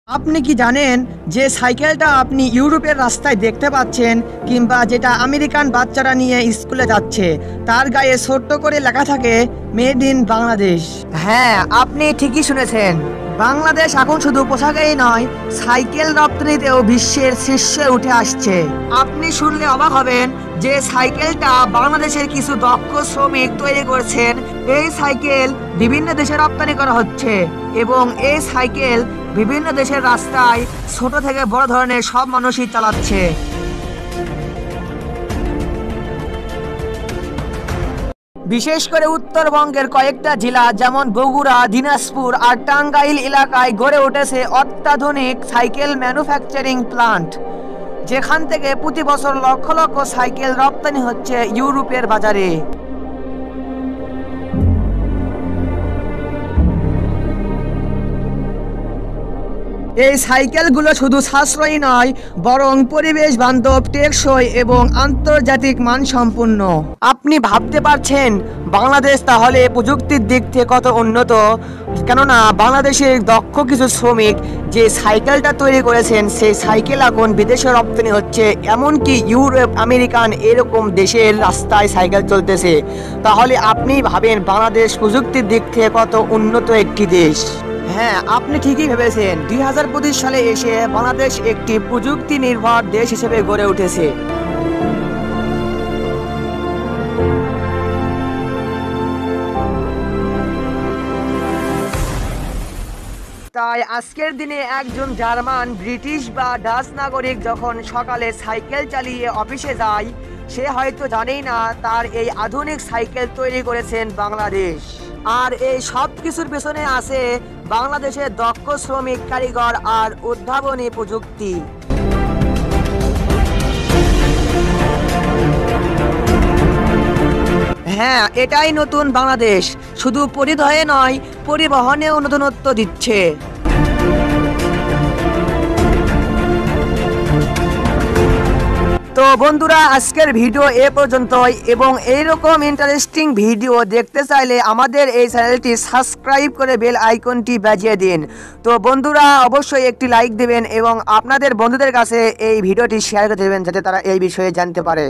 আপনি কি জানেন যে সাইকেলটা আপনি ইউরোপের রাস্তায় দেখতে পাচ্ছেন কিংবা যেটা আমেরিকান বাচ্চারা নিয়ে স্কুলে যাচ্ছে তার গায়ে ছোট্ট করে লেখা থাকে মেড ইন বাংলাদেশ। হ্যাঁ, আপনি ঠিকই শুনেছেন। বাংলাদেশ এখন শুধু পোশাকেই নয়, সাইকেল রপ্তানিতেও বিশ্বের শীর্ষে উঠে আসছে। আপনি শুনলে অবাক হবেন যে সাইকেলটা বাংলাদেশের কিছু দক্ষ শ্রমিক তৈরি করছেন। এই সাইকেল বিভিন্ন দেশে রপ্তানি করা হচ্ছে এবং এই সাইকেল বিভিন্ন দেশের রাস্তায় ছোট থেকে বড় ধরনের সব মানুষই চালাচ্ছে। বিশেষ করে উত্তরবঙ্গের কয়েকটা জেলা যেমন বগুড়া, দিনাজপুর আর টাঙ্গাইল এলাকায় গড়ে উঠেছে অত্যাধুনিক সাইকেল ম্যানুফ্যাকচারিং প্লান্ট, যেখান থেকে প্রতি বছর লক্ষ লক্ষ সাইকেল রপ্তানি হচ্ছে ইউরোপের বাজারে। এই সাইকেলগুলো শুধু সাশ্রয়ী নয়, বরং পরিবেশ বান্ধব, টেকসই এবং আন্তর্জাতিক মানসম্পন্ন। আপনি ভাবতে পারছেন বাংলাদেশ তাহলে প্রযুক্তির দিক থেকে কত উন্নত, কেননা বাংলাদেশের দক্ষ কিছু শ্রমিক যে সাইকেলটা তৈরি করেছেন সেই সাইকেল এখন বিদেশে রপ্তানি হচ্ছে, এমনকি ইউরোপ, আমেরিকান এরকম দেশের রাস্তায় সাইকেল চলতেছে। তাহলে আপনি ভাবেন বাংলাদেশ প্রযুক্তির দিক থেকে কত উন্নত একটি দেশ। হ্যাঁ, আপনি ঠিকই ভেবেছেন। 2025 সালে এসে বাংলাদেশ একটি প্রযুক্তি নির্ভর দেশ হিসেবে গড়ে উঠেছে। তাই আজকের দিনে একজন জার্মান, ব্রিটিশ বা ডাচ নাগরিক যখন সকালে সাইকেল চালিয়ে অফিসে যায়, সে হয়তো জানেই না তার এই আধুনিক সাইকেল তৈরি করেছেন বাংলাদেশ। আর এই সব কিছুর পেছনে আছে বাংলাদেশের দক্ষ শ্রমিক, কারিগর আর উদ্ভাবনী প্রযুক্তি। হ্যাঁ, এটাই নতুন বাংলাদেশ, শুধু পরিধেয়ে নয়, পরিবহনেও নতুনত্ব দিচ্ছে। তো বন্ধুরা, আজকের ভিডিও এ পর্যন্তই, এবং এইরকম ইন্টারেস্টিং ভিডিও দেখতে চাইলে আমাদের এই চ্যানেলটি সাবস্ক্রাইব করে বেল আইকনটি বাজিয়ে দিন। তো বন্ধুরা, অবশ্যই একটি লাইক দেবেন এবং আপনাদের বন্ধুদের কাছে এই ভিডিওটি শেয়ার করে দেবেন যাতে তারা এই বিষয়ে জানতে পারে।